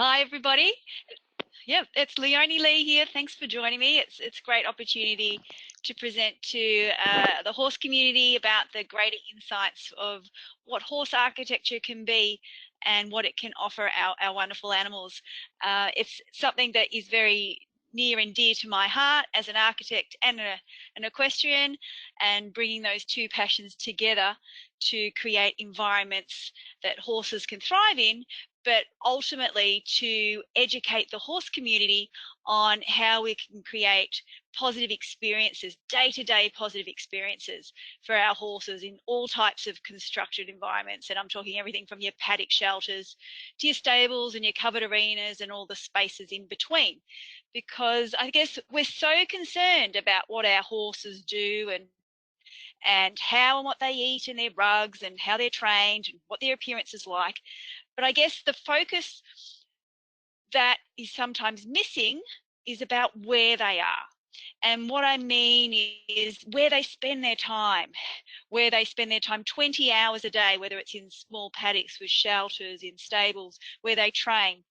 Hi, everybody. Yeah, it's Leonie Lee here. Thanks for joining me. It's a great opportunity to present to the horse community about the greater insights of what horse architecture can be and what it can offer our wonderful animals. It's something that is very near and dear to my heart as an architect and an equestrian, and bringing those two passions together to create environments that horses can thrive in, but ultimately to educate the horse community on how we can create positive experiences, day-to-day positive experiences for our horses in all types of constructed environments. And I'm talking everything from your paddock shelters to your stables and your covered arenas and all the spaces in between. Because I guess we're so concerned about what our horses do and how and what they eat in their rugs and how they're trained and what their appearance is like. But I guess the focus that is sometimes missing is about where they are. And what I mean is where they spend their time, 20 hours a day, whether it's in small paddocks with shelters, in stables, where they train,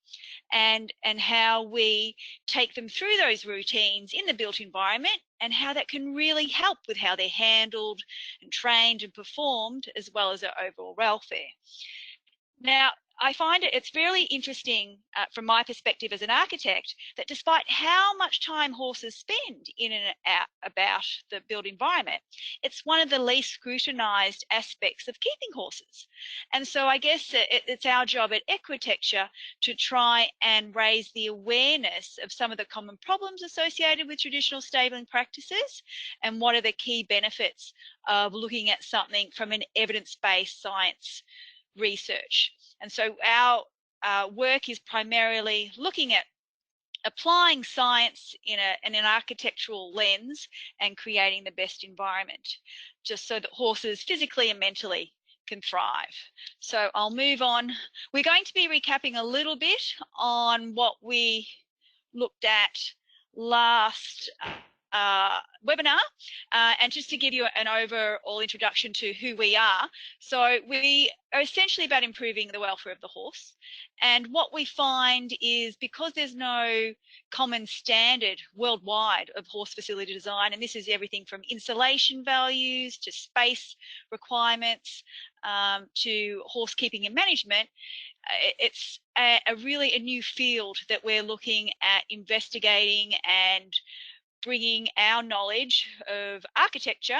and how we take them through those routines in the built environment, and how that can really help with how they're handled and trained and performed, as well as their overall welfare. Now, I find it's really interesting from my perspective as an architect that despite how much time horses spend in and out about the built environment, it's one of the least scrutinised aspects of keeping horses. And so I guess it's our job at Equitecture to try and raise the awareness of some of the common problems associated with traditional stabling practices, and what are the key benefits of looking at something from an evidence-based science research. And so our work is primarily looking at applying science in an architectural lens and creating the best environment, just so that horses physically and mentally can thrive. So I'll move on. We're going to be recapping a little bit on what we looked at last webinar, and just to give you an overall introduction to who we are. So we are essentially about improving the welfare of the horse. And what we find is, because there's no common standard worldwide of horse facility design, and this is everything from insulation values to space requirements, to horse keeping and management, it's really a new field that we're looking at investigating and bringing our knowledge of architecture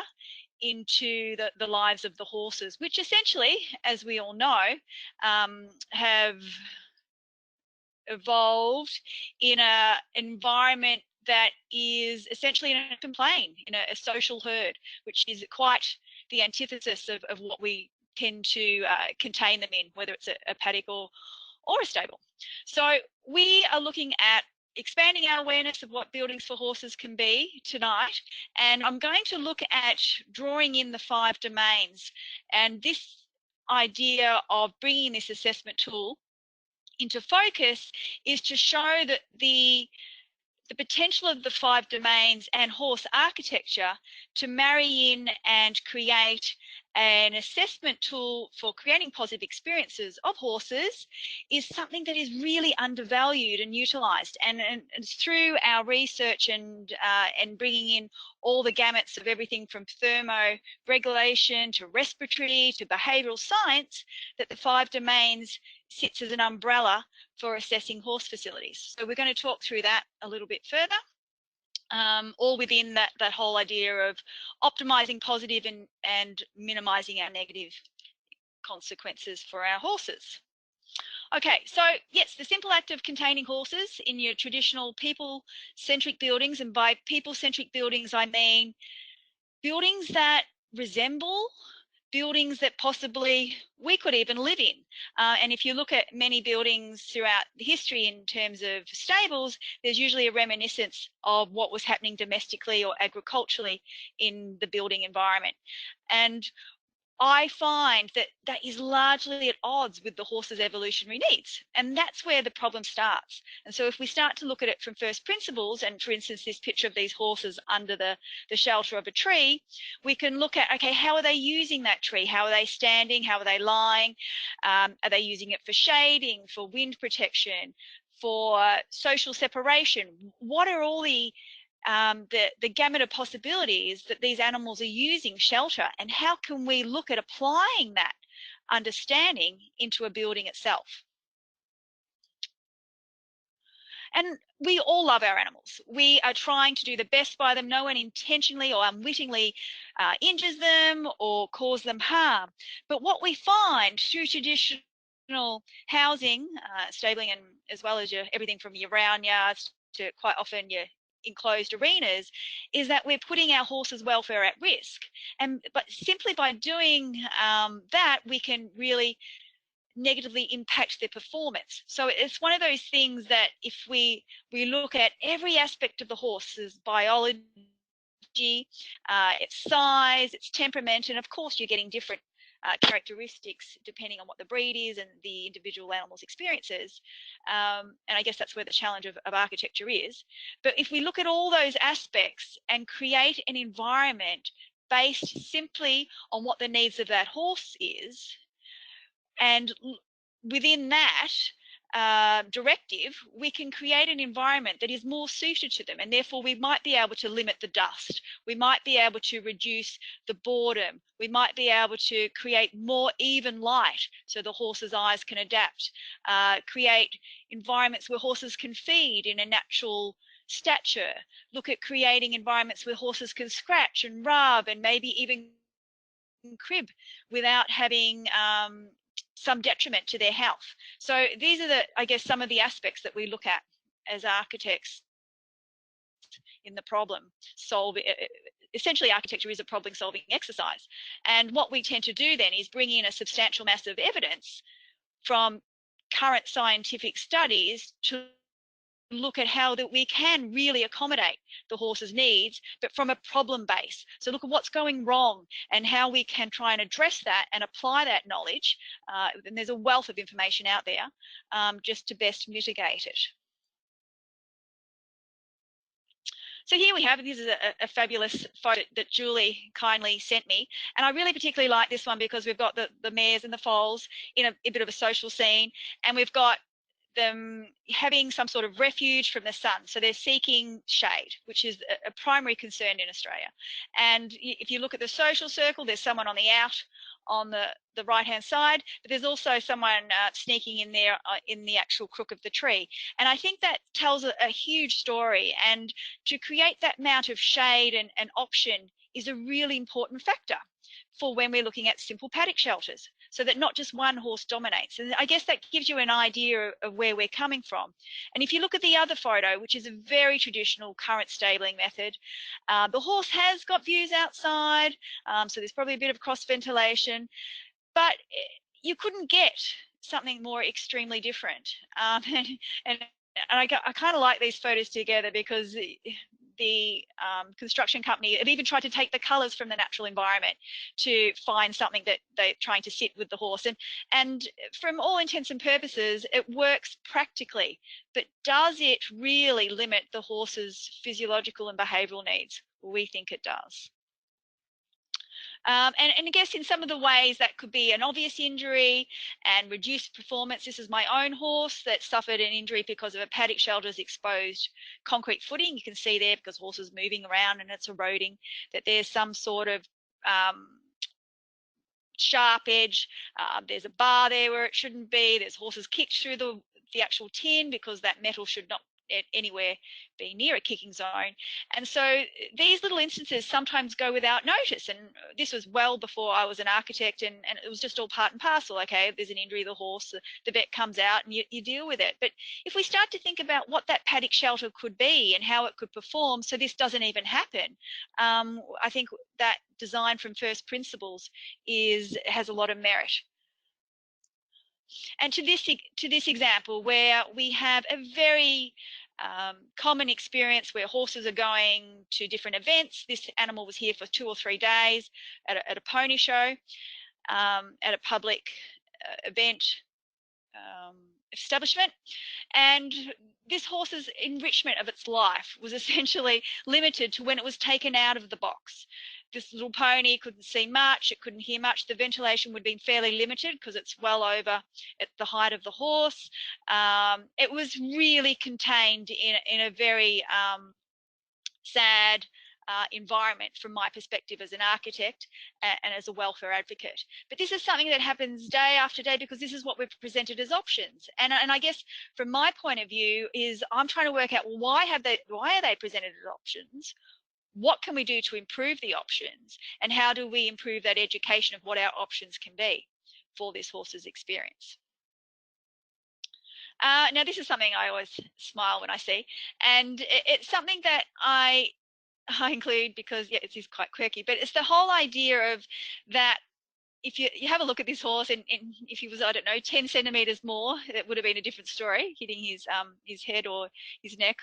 into the lives of the horses, which essentially, as we all know, have evolved in an environment that is essentially in an open plain, in a social herd, which is quite the antithesis of what we tend to contain them in, whether it's a paddock or a stable. So we are looking at expanding our awareness of what buildings for horses can be tonight, and I'm going to look at drawing in the 5 domains, and this idea of bringing this assessment tool into focus is to show that the potential of the 5 domains and horse architecture to marry in and create an assessment tool for creating positive experiences of horses is something that is really undervalued and utilised. And through our research and bringing in all the gamuts of everything from thermoregulation to respiratory to behavioural science, that the 5 domains sits as an umbrella for assessing horse facilities. So we're going to talk through that a little bit further, all within that whole idea of optimising positive and minimising our negative consequences for our horses. Okay, so yes, the simple act of containing horses in your traditional people-centric buildings, and by people-centric buildings I mean buildings that resemble buildings that possibly we could even live in. And if you look at many buildings throughout the history in terms of stables, there's usually a reminiscence of what was happening domestically or agriculturally in the building environment. And I find that that is largely at odds with the horse's evolutionary needs. And that's where the problem starts. And so if we start to look at it from first principles, and for instance, this picture of these horses under the shelter of a tree, we can look at, okay, how are they using that tree? How are they standing? How are they lying? Are they using it for shading, for wind protection, for social separation? What are all the gamut of possibilities that these animals are using shelter, and how can we look at applying that understanding into a building itself? And we all love our animals. We are trying to do the best by them. No one intentionally or unwittingly injures them or cause them harm. But what we find through traditional housing, stabling, and as well as everything from your round yards to quite often your enclosed arenas, is that we're putting our horses' welfare at risk. But simply by doing that, we can really negatively impact their performance. So it's one of those things that if we look at every aspect of the horse's biology, its size, its temperament, and of course you're getting different characteristics depending on what the breed is and the individual animal's experiences. And I guess that's where the challenge of architecture is. But if we look at all those aspects and create an environment based simply on what the needs of that horse is, and within that directive, we can create an environment that is more suited to them. And therefore, we might be able to limit the dust. We might be able to reduce the boredom. We might be able to create more even light so the horse's eyes can adapt. Create environments where horses can feed in a natural stature. Look at creating environments where horses can scratch and rub and maybe even crib without having some detriment to their health. So these are I guess, some of the aspects that we look at as architects in the problem solving. Essentially, architecture is a problem solving exercise. And what we tend to do then is bring in a substantial mass of evidence from current scientific studies to look at how that we can really accommodate the horse's needs, but from a problem base. So look at what's going wrong and how we can try and address that and apply that knowledge. And there's a wealth of information out there just to best mitigate it. So here we have, this is a fabulous photo that Julie kindly sent me. And I really particularly like this one because we've got the mares and the foals in a bit of a social scene. And we've got them having some sort of refuge from the sun. So they're seeking shade, which is a primary concern in Australia. And if you look at the social circle, there's someone on the out on the right-hand side, but there's also someone sneaking in there in the actual crook of the tree. And I think that tells a huge story. And to create that amount of shade and option is a really important factor for when we're looking at simple paddock shelters, so that not just one horse dominates. And I guess that gives you an idea of where we're coming from. And if you look at the other photo, which is a very traditional current stabling method, the horse has got views outside, so there's probably a bit of cross ventilation, but you couldn't get something more extremely different. And I kind of like these photos together because the construction company have even tried to take the colors from the natural environment to find something that they're trying to sit with the horse. And from all intents and purposes, it works practically, but does it really limit the horse's physiological and behavioral needs? We think it does. And I guess in some of the ways that could be an obvious injury and reduced performance. This is my own horse that suffered an injury because of a paddock shelter's exposed concrete footing. You can see there, because horse is moving around and it's eroding, that there's some sort of sharp edge. There's a bar there where it shouldn't be. There's horses kicked through the actual tin because that metal should not anywhere be near a kicking zone. And so these little instances sometimes go without notice. And this was well before I was an architect, and it was just all part and parcel. Okay, if there's an injury of the horse, the vet comes out and you deal with it. But if we start to think about what that paddock shelter could be and how it could perform so this doesn't even happen, I think that design from first principles has a lot of merit. And to this example, where we have a very common experience where horses are going to different events. This animal was here for 2 or 3 days at a pony show. at a public event establishment, and this horse's enrichment of its life was essentially limited to when it was taken out of the box. This little pony couldn't see much, it couldn't hear much. The ventilation would have been fairly limited because it's well over at the height of the horse. It was really contained in a very sad environment from my perspective as an architect and as a welfare advocate. But this is something that happens day after day because this is what we're presented as options. And I guess from my point of view is I'm trying to work out, well, why are they presented as options? What can we do to improve the options? And how do we improve that education of what our options can be for this horse's experience? Now, this is something I always smile when I see, and it's something that I include because, yeah, it is quite quirky, but it's the whole idea of that if you have a look at this horse and if he was, I don't know, 10 centimeters more, it would have been a different story, hitting his head or his neck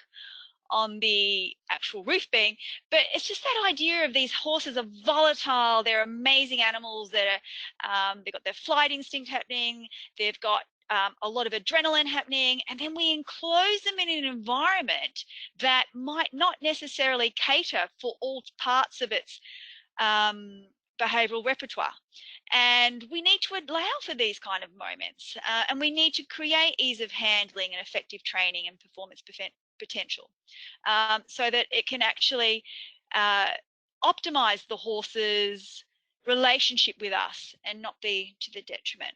on the actual roof beam. But it's just that idea of these horses are volatile, they're amazing animals that are, they've got their flight instinct happening, they've got a lot of adrenaline happening, and then we enclose them in an environment that might not necessarily cater for all parts of its behavioural repertoire. And we need to allow for these kind of moments, and we need to create ease of handling and effective training and performance potential, so that it can actually optimize the horse's relationship with us and not be to the detriment.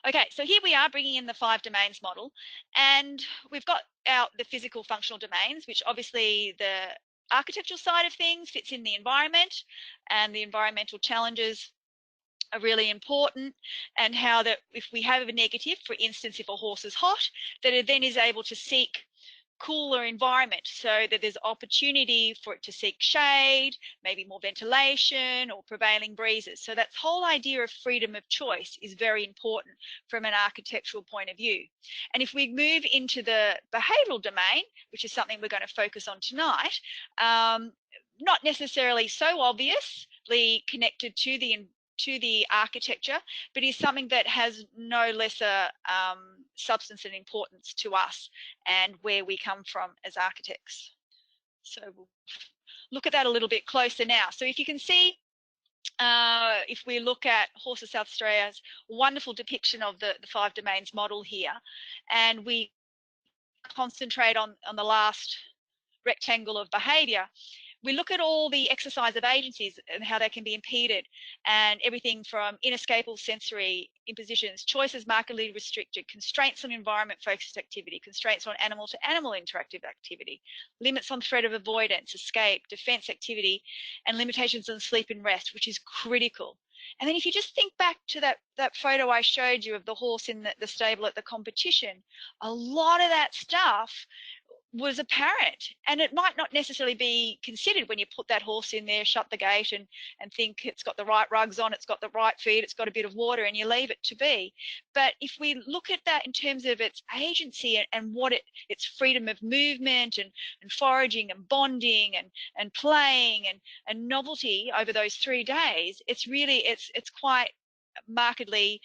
Okay, so here we are bringing in the 5 domains model, and we've got the physical functional domains, which obviously the architectural side of things fits in the environment, and the environmental challenges are really important, and how that if we have a negative, for instance, if a horse is hot, that it then is able to seek cooler environment so that there's opportunity for it to seek shade, maybe more ventilation or prevailing breezes. So that whole idea of freedom of choice is very important from an architectural point of view. And if we move into the behavioural domain, which is something we're going to focus on tonight, not necessarily so obviously connected to the architecture, but is something that has no lesser substance and importance to us and where we come from as architects. So we'll look at that a little bit closer now. So if you can see, if we look at Horses South Australia's wonderful depiction of the 5 domains model here, and we concentrate on the last rectangle of behaviour, we look at all the exercise of agencies and how they can be impeded, and everything from inescapable sensory impositions, choices markedly restricted, constraints on environment-focused activity, constraints on animal-to-animal interactive activity, limits on threat of avoidance, escape, defence activity, and limitations on sleep and rest, which is critical. And then if you just think back to that photo I showed you of the horse in the stable at the competition, a lot of that stuff was apparent, and it might not necessarily be considered when you put that horse in there, shut the gate and think it's got the right rugs on, it's got the right feed, it's got a bit of water, and you leave it to be. But if we look at that in terms of its agency and what its freedom of movement and foraging and bonding and playing and novelty over those 3 days, it's really it's quite markedly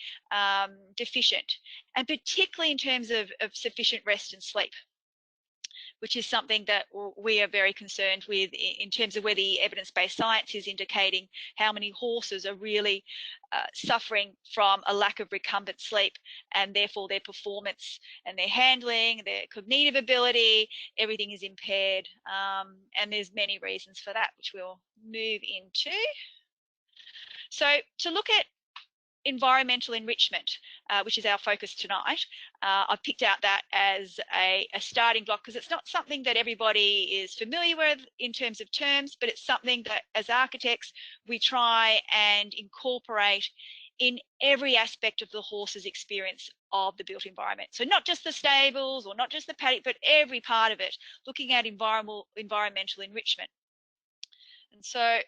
deficient, and particularly in terms of sufficient rest and sleep, which is something that we are very concerned with in terms of where the evidence-based science is indicating how many horses are really suffering from a lack of recumbent sleep, and therefore their performance and their handling, their cognitive ability, everything is impaired. And there's many reasons for that, which we'll move into. So to look at environmental enrichment, which is our focus tonight, I've picked out that as a starting block because it's not something that everybody is familiar with in terms of terms, but it's something that as architects we try and incorporate in every aspect of the horse's experience of the built environment. So not just the stables or not just the paddock, but every part of it, looking at environmental enrichment. And so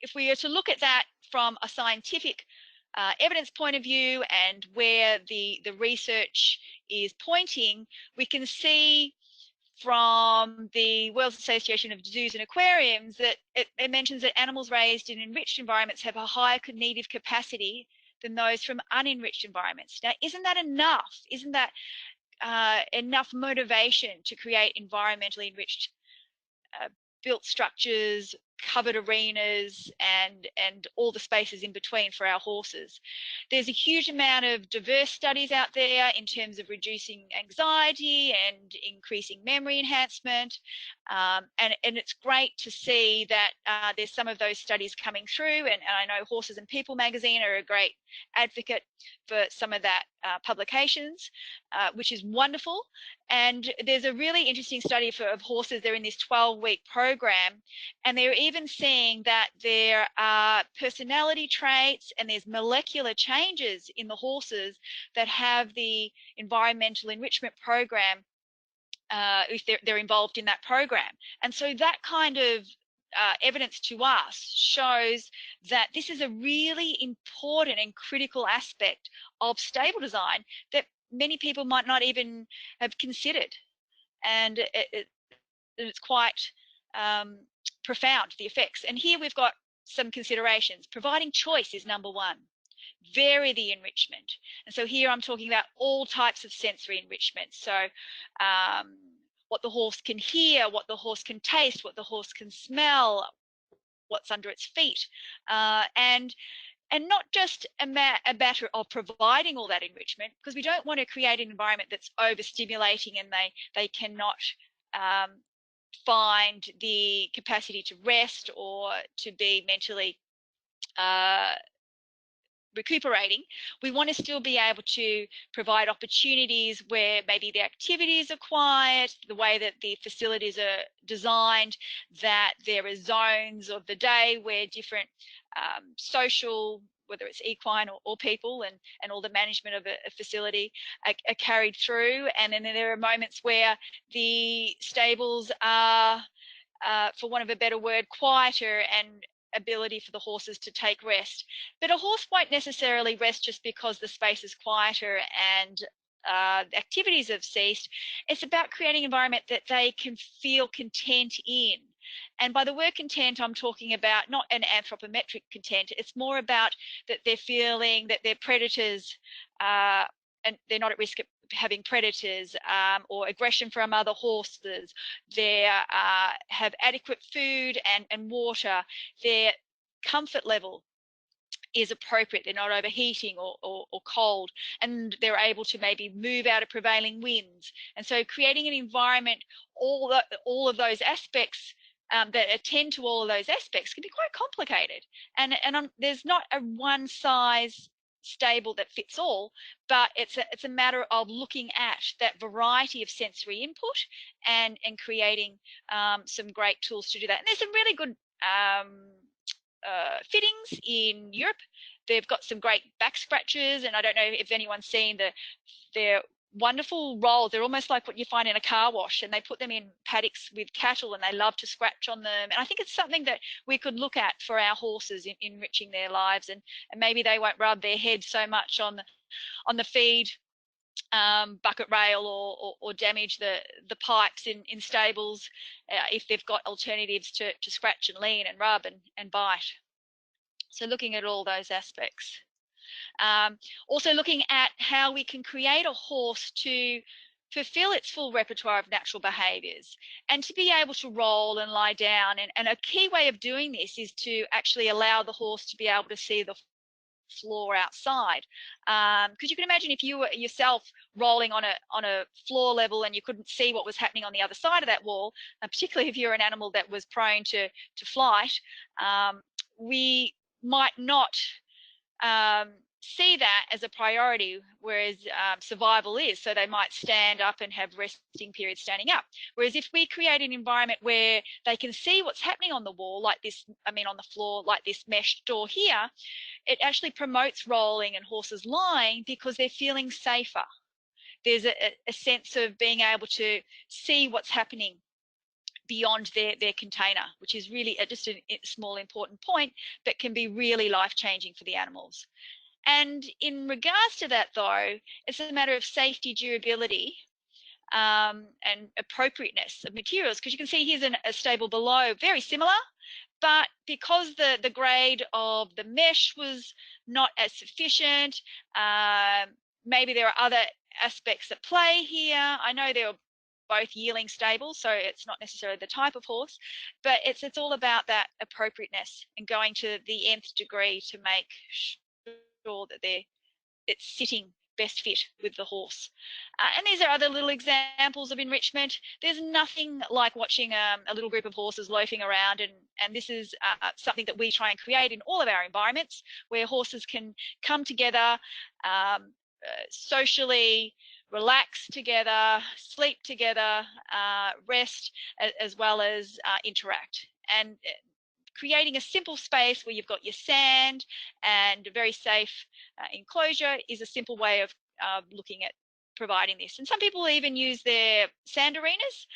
if we are to look at that from a scientific evidence point of view and where the research is pointing, we can see from the World Association of Zoos and Aquariums that it mentions that animals raised in enriched environments have a higher cognitive capacity than those from unenriched environments. Now, isn't that enough? Isn't that enough motivation to create environmentally enriched built structures, covered arenas, and all the spaces in between for our horses? There's a huge amount of diverse studies out there in terms of reducing anxiety and increasing memory enhancement. And it's great to see that there's some of those studies coming through. And I know Horses and People magazine are a great advocate for some of that publications, which is wonderful. And there's a really interesting study of horses. They're in this 12-week program, and they're even seeing that there are personality traits and there's molecular changes in the horses that have the environmental enrichment program if they're involved in that program. And so that kind of evidence to us shows that this is a really important and critical aspect of stable design that many people might not even have considered. And it's quite profound, the effects. And here we've got some considerations. Providing choice is number one. Vary the enrichment. And so here I'm talking about all types of sensory enrichment. So what the horse can hear, what the horse can taste, what the horse can smell, what's under its feet, and not just a matter of providing all that enrichment, because we don't want to create an environment that's overstimulating and they cannot find the capacity to rest or to be mentally recuperating. We want to still be able to provide opportunities where maybe the activities are quiet, the way that the facilities are designed, that there are zones of the day where different social, whether it's equine or people, and all the management of a facility are carried through. And then there are moments where the stables are, for want of a better word, quieter, and ability for the horses to take rest. But a horse won't necessarily rest just because the space is quieter and activities have ceased. It's about creating an environment that they can feel content in. And by the word content, I'm talking about not an anthropometric content. It's more about that they're feeling that they're predators and they're not at risk of having predators or aggression from other horses. They have adequate food and water. Their comfort level is appropriate. They're not overheating or cold, and they're able to maybe move out of prevailing winds. And so creating an environment, all of those aspects that attend to all of those aspects can be quite complicated. And there's not a one size stable that fits all, but it's a matter of looking at that variety of sensory input and creating some great tools to do that. And there's some really good fittings in Europe. They've got some great back scratchers, and I don't know if anyone's seen their wonderful rolls. They're almost like what you find in a car wash, and they put them in paddocks with cattle, and they love to scratch on them. And I think it's something that we could look at for our horses in enriching their lives, and maybe they won't rub their head so much on the feed bucket rail or damage the pipes in stables if they've got alternatives to scratch and lean and rub and bite. So looking at all those aspects. Also looking at how we can create a horse to fulfill its full repertoire of natural behaviours and to be able to roll and lie down. And a key way of doing this is to actually allow the horse to be able to see the floor outside, because you can imagine if you were yourself rolling on a floor level and you couldn't see what was happening on the other side of that wall, particularly if you're an animal that was prone to flight, we might not see that as a priority, whereas survival is. So they might stand up and have resting periods standing up. Whereas if we create an environment where they can see what's happening on the wall, like this, on the floor, like this mesh door here, it actually promotes rolling and horses lying because they're feeling safer. There's a sense of being able to see what's happening beyond their container, which is really just a small important point, but can be really life-changing for the animals. And in regards to that, though, it's a matter of safety, durability. and appropriateness of materials. Because you can see here's a stable below, very similar, but because the grade of the mesh was not as sufficient, maybe there are other aspects at play here. I know they're both yearling stables, so it's not necessarily the type of horse, but it's all about that appropriateness and going to the nth degree to make sure that it's sitting best fit with the horse. And these are other little examples of enrichment. There's nothing like watching a little group of horses loafing around, and this is something that we try and create in all of our environments, where horses can come together socially, relax together, sleep together, rest, as well as interact. And creating a simple space where you've got your sand and a very safe enclosure is a simple way of looking at providing this. And some people even use their sand arenas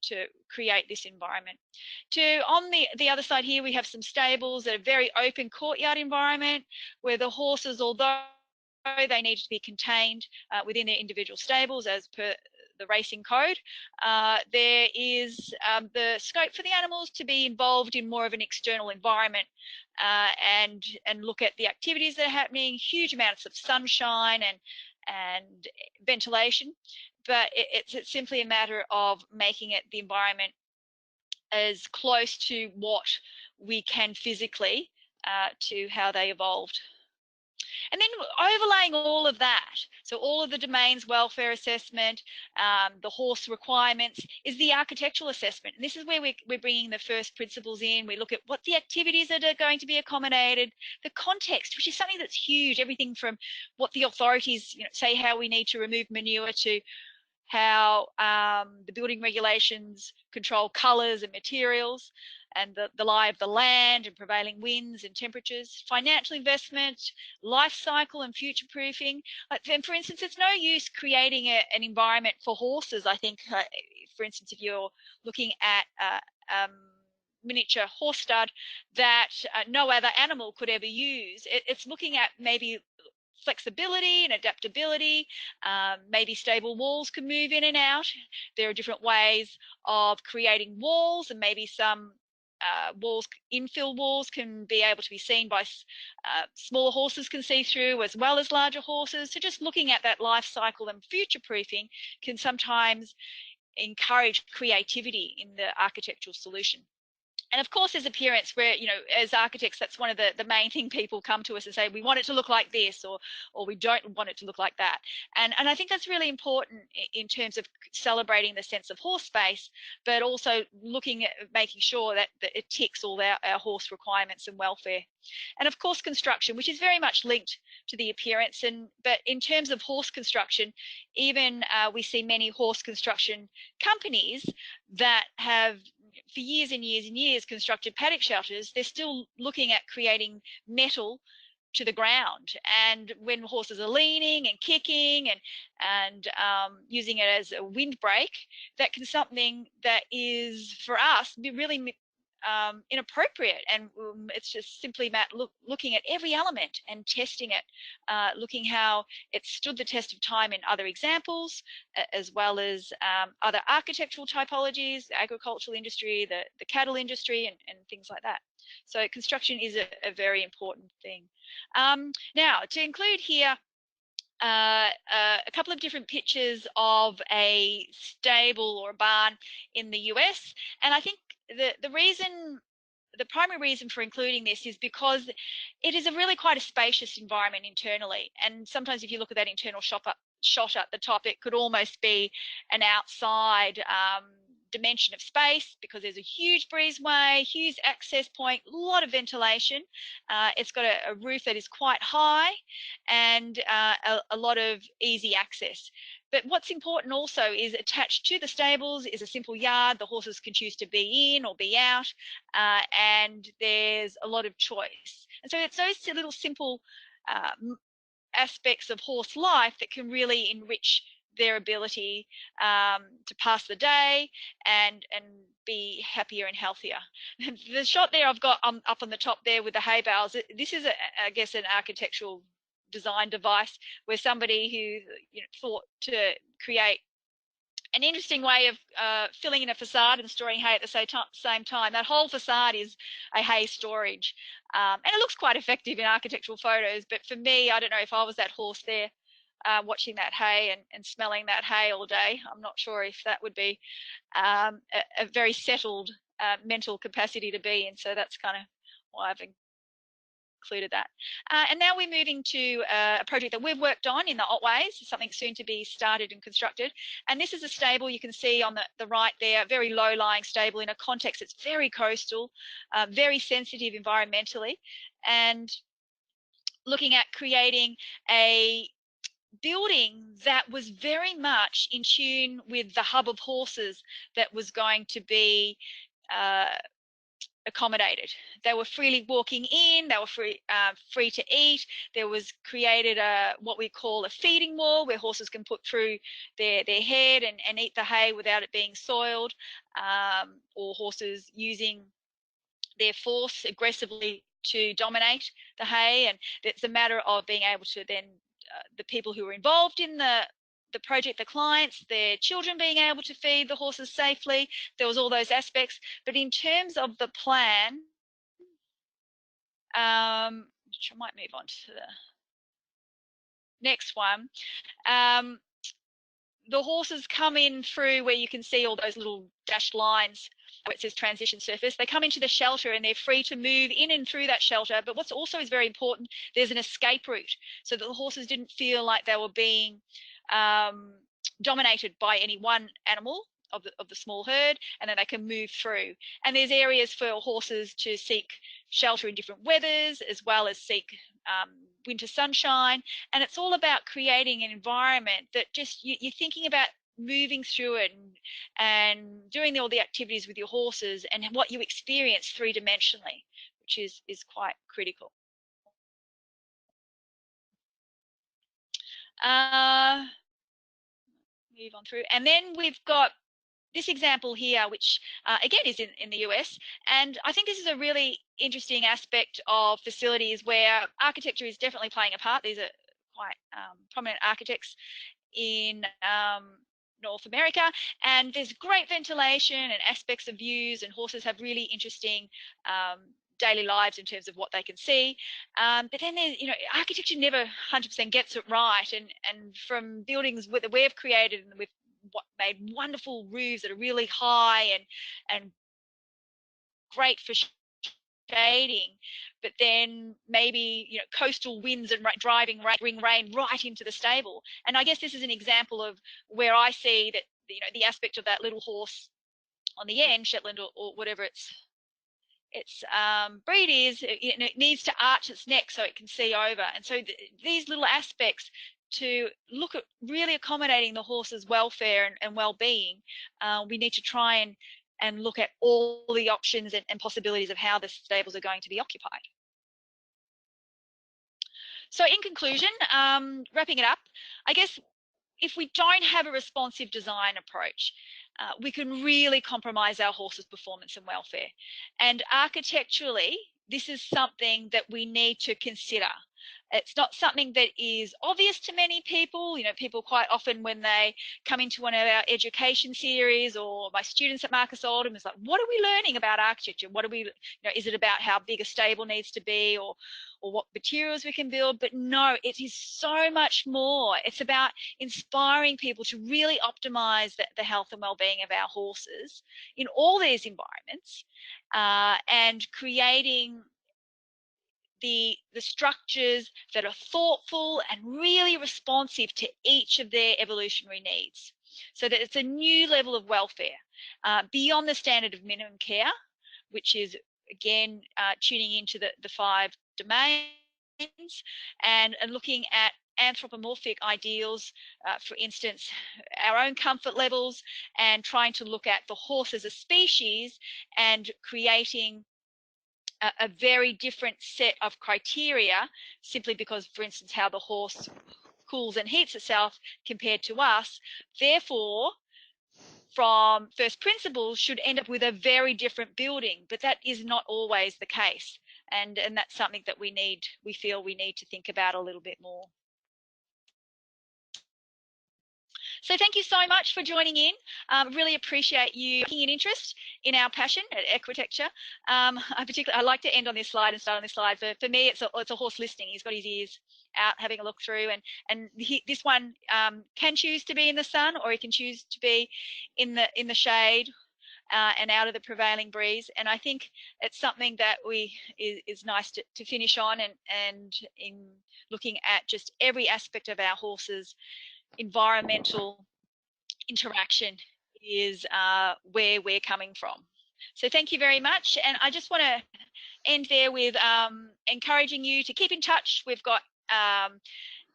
to create this environment. On the other side here, we have some stables that are very open courtyard environment where the horses, although they need to be contained within their individual stables as per the racing code, there is the scope for the animals to be involved in more of an external environment and look at the activities that are happening, huge amounts of sunshine and ventilation, but it's simply a matter of making it the environment as close to what we can physically to how they evolved. And then overlaying all of that, so all of the domains welfare assessment, the horse requirements, is the architectural assessment. And this is where we're bringing the first principles in. We look at what the activities that are going to be accommodated, the context, which is something that's huge, everything from what the authorities say how we need to remove manure to how the building regulations control colours and materials, and the lie of the land and prevailing winds and temperatures, financial investment, life cycle and future proofing. And for instance, it's no use creating an environment for horses. I think, for instance, if you're looking at miniature horse stud that no other animal could ever use, it's looking at maybe flexibility and adaptability. Maybe stable walls can move in and out. There are different ways of creating walls, and maybe some infill walls can be able to be seen by smaller horses can see through as well as larger horses. So just looking at that life cycle and future proofing can sometimes encourage creativity in the architectural solution. And of course, there's appearance where, as architects, that's one of the main thing people come to us and say, we want it to look like this, or we don't want it to look like that. And I think that's really important in terms of celebrating the sense of horse space, but also looking at making sure that it ticks all our horse requirements and welfare. And of course, construction, which is very much linked to the appearance. But in terms of horse construction, even we see many horse construction companies that have for years and years and years constructed paddock shelters. They're still looking at creating metal to the ground, and when horses are leaning and kicking and using it as a windbreak, that can something that is for us be really inappropriate. And it's just simply looking at every element and testing it, looking how it stood the test of time in other examples, as well as other architectural typologies, the agricultural industry, the cattle industry, and things like that. So construction is a very important thing. Now, to include here a couple of different pictures of a stable or a barn in the US. And I think the primary reason for including this is because it is a really quite a spacious environment internally. And sometimes if you look at that internal shot at the top, it could almost be an outside dimension of space, because there's a huge breezeway, huge access point, a lot of ventilation. It's got a roof that is quite high, and a lot of easy access. But what's important also is attached to the stables is a simple yard. The horses can choose to be in or be out, and there's a lot of choice. And so it's those little simple aspects of horse life that can really enrich their ability to pass the day and be happier and healthier. The shot there I've got up on the top there with the hay bales, this is I guess an architectural design device where somebody who thought to create an interesting way of filling in a facade and storing hay at the same time. That whole facade is a hay storage. And it looks quite effective in architectural photos. But for me, I don't know if I was that horse there watching that hay and smelling that hay all day. I'm not sure if that would be a very settled mental capacity to be in. So that's kind of why I've included that. And now we're moving to a project that we've worked on in the Otways, something soon to be started and constructed. And this is a stable you can see on the right there, very low-lying stable in a context that's very coastal, very sensitive environmentally, and looking at creating a building that was very much in tune with the hub of horses that was going to be accommodated. They were freely walking in, they were free to eat. There was created what we call a feeding wall where horses can put through their head and eat the hay without it being soiled, or horses using their force aggressively to dominate the hay. And it's a matter of being able to then, the people who were involved in the project, the clients, their children being able to feed the horses safely. There was all those aspects. But in terms of the plan, which I might move on to the next one, the horses come in through where you can see all those little dashed lines where it says transition surface. They come into the shelter and they're free to move in and through that shelter. But what's also is very important, there's an escape route so that the horses didn't feel like they were being dominated by any one animal of the small herd, and then they can move through. And there's areas for horses to seek shelter in different weathers, as well as seek winter sunshine. And it's all about creating an environment that just you're thinking about moving through it and doing all the activities with your horses and what you experience three-dimensionally, which is quite critical. Move on through. And then we've got this example here, which again is in the US. And I think this is a really interesting aspect of facilities where architecture is definitely playing a part. These are quite prominent architects in North America, and there's great ventilation and aspects of views, and horses have really interesting daily lives in terms of what they can see. But then there's, architecture never 100% gets it right, and from buildings that we've created and we've made wonderful roofs that are really high and great for shading, but then maybe coastal winds and driving rain bring rain right into the stable. And I guess this is an example of where I see that the aspect of that little horse on the end, Shetland or whatever its breed is, it needs to arch its neck so it can see over. And so these little aspects to look at really accommodating the horse's welfare and well-being, we need to try and look at all the options and possibilities of how the stables are going to be occupied. So in conclusion, wrapping it up, I guess if we don't have a responsive design approach, we can really compromise our horses' performance and welfare. And architecturally, this is something that we need to consider. It's not something that is obvious to many people. People quite often when they come into one of our education series, or my students at Marcus Oldham, is like, what are we learning about architecture? What are we, is it about how big a stable needs to be, or what materials we can build? But no, it is so much more. It's about inspiring people to really optimize the health and well-being of our horses in all these environments, and creating the structures that are thoughtful and really responsive to each of their evolutionary needs, so that it's a new level of welfare beyond the standard of minimum care, which is again tuning into the 5 domains and looking at anthropomorphic ideals, for instance, our own comfort levels, and trying to look at the horse as a species and creating a very different set of criteria, simply because, for instance, how the horse cools and heats itself compared to us. Therefore, from first principles, should end up with a very different building, but that is not always the case. And that's something that we feel we need to think about a little bit more. So thank you so much for joining in. Really appreciate you taking an interest in our passion at Equitecture. I like to end on this slide and start on this slide. For me, it's a horse listening. He's got his ears out, having a look through, and this one can choose to be in the sun, or he can choose to be in the shade. And out of the prevailing breeze, and I think it's something that is nice to finish on, and in looking at just every aspect of our horses' environmental interaction is where we're coming from. So thank you very much, and I just want to end there with encouraging you to keep in touch. We've got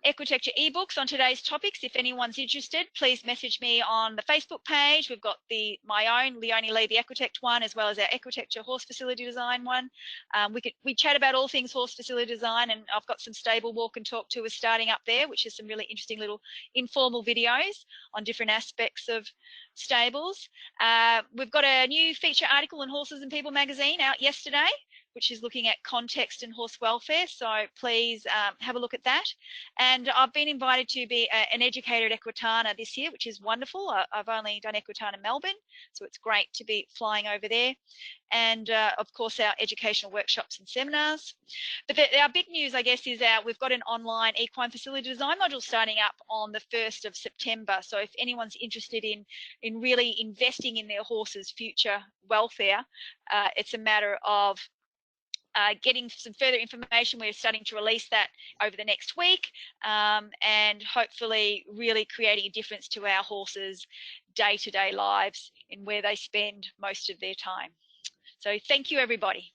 Equitecture ebooks on today's topics. If anyone's interested, please message me on the Facebook page. We've got my own Leonie Lee, the Equitect one, as well as our Equitecture horse facility design one. We chat about all things horse facility design, and I've got some stable walk and talk to us starting up there, which is some really interesting little informal videos on different aspects of stables. We've got a new feature article in Horses and People magazine out yesterday, which is looking at context and horse welfare. So please have a look at that. And I've been invited to be an educator at Equitana this year, which is wonderful. I've only done Equitana Melbourne, so it's great to be flying over there. And of course, our educational workshops and seminars. But our big news, I guess, is we've got an online equine facility design module starting up on the 1st of September. So if anyone's interested in really investing in their horse's future welfare, it's a matter of getting some further information. We're starting to release that over the next week, and hopefully really creating a difference to our horses' day-to-day lives in where they spend most of their time. So thank you, everybody.